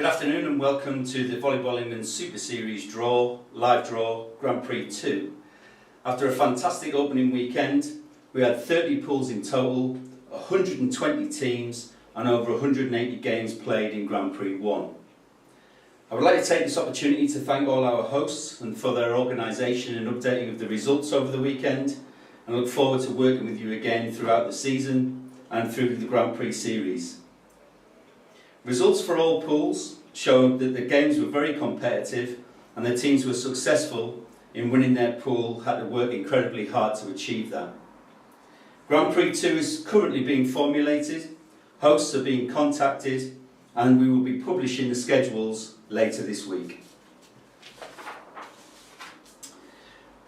Good afternoon and welcome to the Volleyball England Super Series live draw Grand Prix 2. After a fantastic opening weekend, we had 30 pools in total, 120 teams and over 180 games played in Grand Prix 1. I would like to take this opportunity to thank all our hosts and for their organisation and updating of the results over the weekend, and look forward to working with you again throughout the season and through the Grand Prix series. Results for all pools showed that the games were very competitive and the teams were successful in winning their pool, had to work incredibly hard to achieve that. Grand Prix 2 is currently being formulated, hosts are being contacted, and we will be publishing the schedules later this week.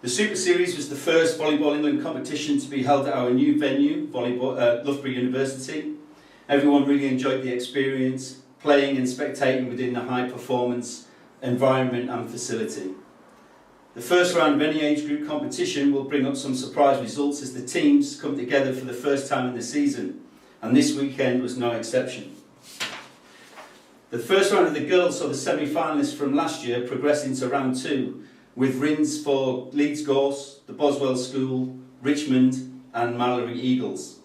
The Super Series was the first Volleyball England competition to be held at our new venue, Loughborough University. Everyone really enjoyed the experience, playing and spectating within the high performance environment and facility. The first round of any age group competition will bring up some surprise results as the teams come together for the first time in the season, and this weekend was no exception. The first round of the girls saw the semi-finalists from last year progress into round 2, with wins for Leeds Gorse, the Boswell School, Richmond and Mallory Eagles.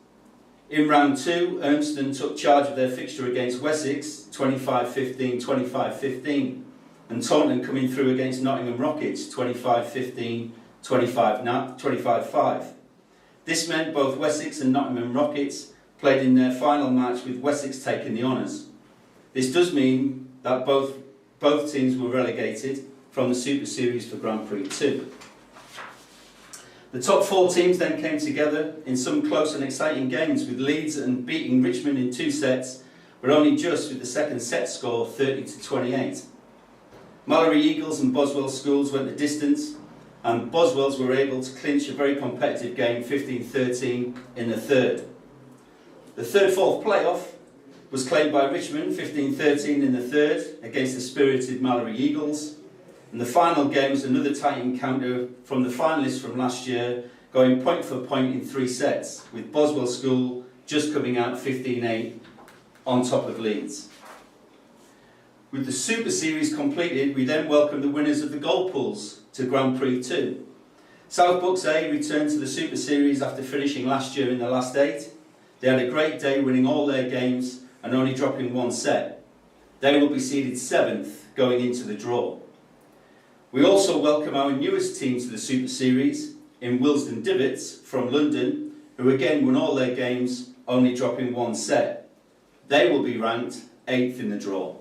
In round 2, Urmston took charge of their fixture against Wessex, 25-15, 25-15, and Taunton coming through against Nottingham Rockets, 25-15, 25-5. This meant both Wessex and Nottingham Rockets played in their final match, with Wessex taking the honours. This does mean that both teams were relegated from the Super Series for Grand Prix 2. The top 4 teams then came together in some close and exciting games, with Leeds and beating Richmond in 2 sets, but only just, with the second set score 30-28. Mallory Eagles and Boswell Schools went the distance, and Boswells were able to clinch a very competitive game, 15-13 in the third. The third-fourth playoff was claimed by Richmond, 15-13 in the third against the spirited Mallory Eagles. And the final game was another tight encounter from the finalists from last year, going point for point in 3 sets, with Boswell School just coming out 15-8 on top of Leeds. With the Super Series completed, we then welcomed the winners of the gold pools to Grand Prix 2. South Bucks A returned to the Super Series after finishing last year in the last 8. They had a great day, winning all their games and only dropping 1 set. They will be seeded 7th going into the draw. We also welcome our newest team to the Super Series in Willesden Divots from London, who again won all their games, only dropping 1 set. They will be ranked 8th in the draw.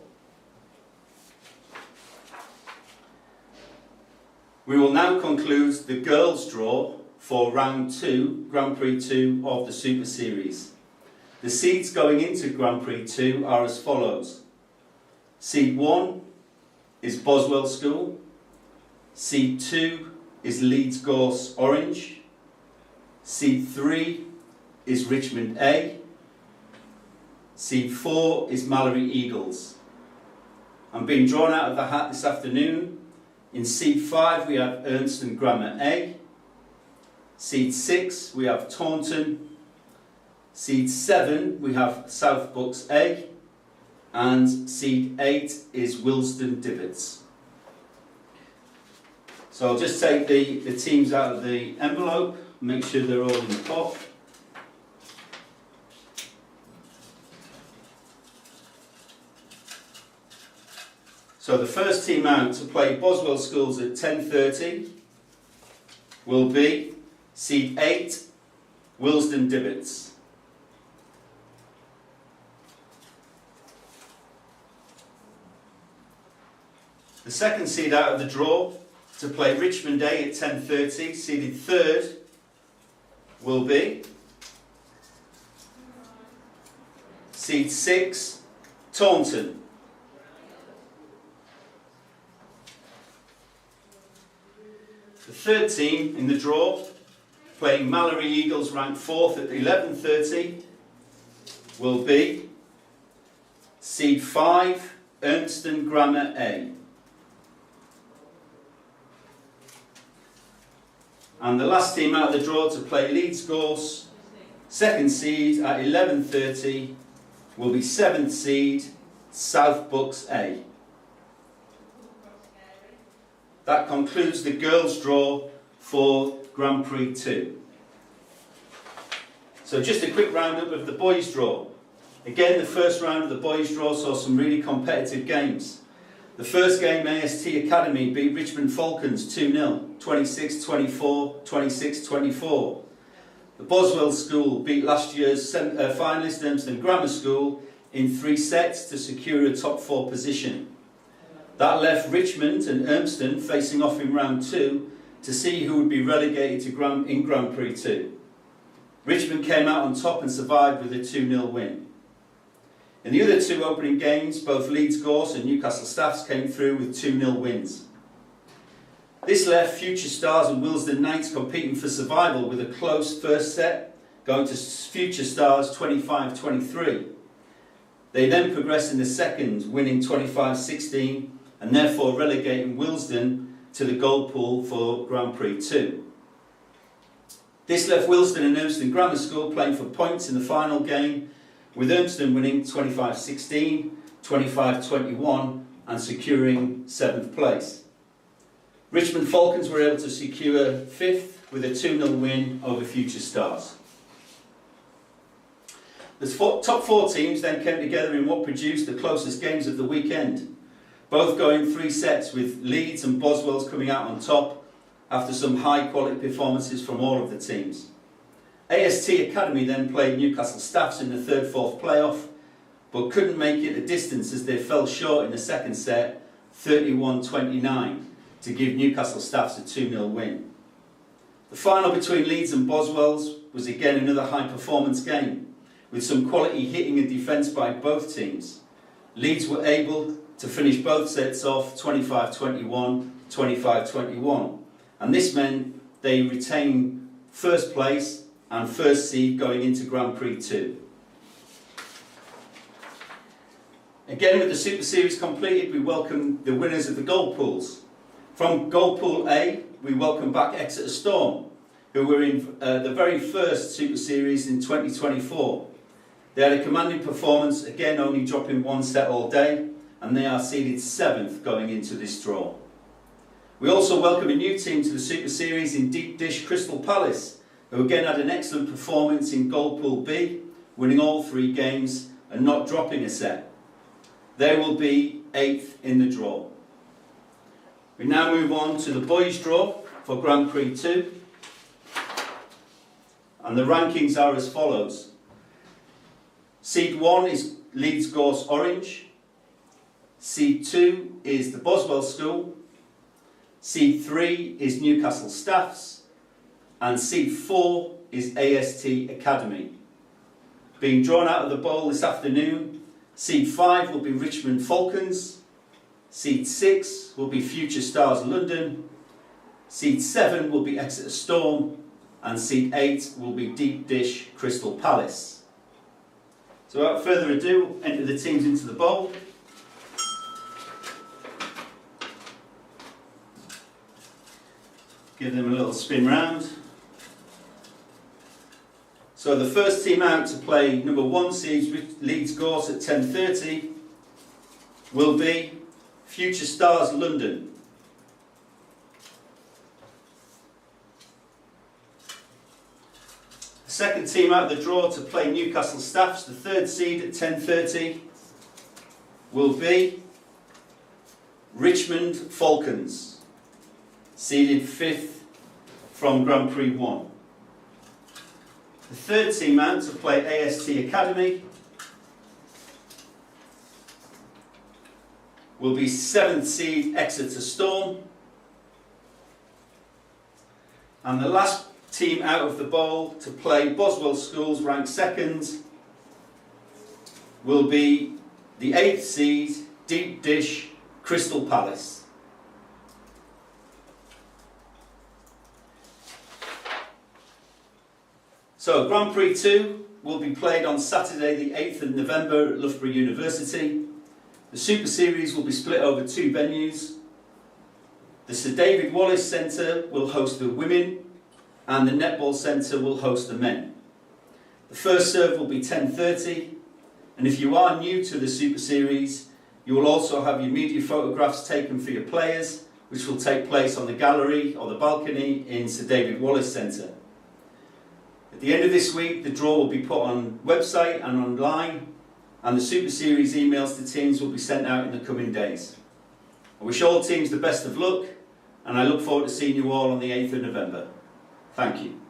We will now conclude the girls' draw for round 2, Grand Prix 2 of the Super Series. The seeds going into Grand Prix 2 are as follows. Seed 1 is Boswell School. Seed 2 is Leeds Gorse Orange. Seed 3 is Richmond A. Seed 4 is Mallory Eagles. I'm being drawn out of the hat this afternoon. In Seed 5 we have Urmston Grammar A. Seed 6 we have Taunton. Seed 7 we have South Bucks A. And Seed 8 is Willesden Divots. So I'll just take the teams out of the envelope, make sure they're all in the pot. So the first team out to play Boswell Schools at 10:30 will be Seed 8, Willesden Divots. The second seed out of the draw to play Richmond A at 10:30, seeded 3rd, will be Seed 6, Taunton. The third team in the draw, playing Mallory Eagles ranked 4th at 11:30, will be Seed 5, Urmston Grammar A. And the last team out of the draw to play Leeds Gorse, second seed at 11:30, will be 7th seed South Bucks A. That concludes the girls' draw for Grand Prix 2. So just a quick roundup of the boys' draw. Again, the first round of the boys' draw saw some really competitive games. The first game, AST Academy beat Richmond Falcons 2-0, 26-24, 26-24. The Boswell School beat last year's finalist Urmston Grammar School in 3 sets to secure a top 4 position. That left Richmond and Urmston facing off in round 2 to see who would be relegated to Grand Prix 2. Richmond came out on top and survived with a 2-0 win. In the other 2 opening games, both Leeds Gorse and Newcastle Staffs came through with 2-0 wins. This left Future Stars and Willesden Knights competing for survival with a close first set, going to Future Stars 25-23. They then progressed in the second, winning 25-16, and therefore relegating Willesden to the gold pool for Grand Prix 2. This left Willesden and Urmston Grammar School playing for points in the final game, with Urmston winning 25-16, 25-21 and securing 7th place. Richmond Falcons were able to secure 5th with a 2-0 win over Future Stars. The top 4 teams then came together in what produced the closest games of the weekend, both going 3 sets with Leeds and Boswell's coming out on top after some high quality performances from all of the teams. AST Academy then played Newcastle Staffs in the 3rd-4th playoff, but couldn't make it the distance as they fell short in the second set, 31-29, to give Newcastle Staffs a 2-0 win. The final between Leeds and Boswell's was again another high performance game, with some quality hitting and defence by both teams. Leeds were able to finish both sets off 25-21, 25-21, and this meant they retained first place and first seed going into Grand Prix 2. Again, with the Super Series completed, we welcome the winners of the gold pools. From Gold Pool A, we welcome back Exeter Storm, who were in the very first Super Series in 2024. They had a commanding performance, again only dropping 1 set all day, and they are seeded 7th going into this draw. We also welcome a new team to the Super Series in Deep Dish Crystal Palace, who again had an excellent performance in Gold Pool B, winning all 3 games and not dropping a set. They will be 8th in the draw. We now move on to the boys' draw for Grand Prix 2. And the rankings are as follows. Seed 1 is Leeds Gorse Orange. Seed 2 is the Boswell School. Seed 3 is Newcastle Staffs. And Seed 4 is AST Academy. Being drawn out of the bowl this afternoon, Seed 5 will be Richmond Falcons. Seed 6 will be Future Stars London. Seed 7 will be Exeter Storm. And Seed 8 will be Deep Dish Crystal Palace. So without further ado, enter the teams into the bowl. Give them a little spin round. So the first team out to play number 1 seed Leeds Gorse at 10:30 will be Future Stars London. The second team out of the draw to play Newcastle Staffs, the 3rd seed at 10:30, will be Richmond Falcons, seeded 5th from Grand Prix 1. The 3rd team out to play AST Academy will be 7th seed Exeter Storm. And the last team out of the bowl to play Boswell Schools, ranked 2nd, will be the 8th seed Deep Dish Crystal Palace. So Grand Prix 2 will be played on Saturday the 8th of November at Loughborough University. The Super Series will be split over 2 venues. The Sir David Wallace Centre will host the women and the Netball Centre will host the men. The first serve will be 10:30. And if you are new to the Super Series, you will also have your media photographs taken for your players, which will take place on the gallery or the balcony in Sir David Wallace Centre. At the end of this week, the draw will be put on website and online, and the Super Series emails to teams will be sent out in the coming days. I wish all teams the best of luck, and I look forward to seeing you all on the 8th of November. Thank you.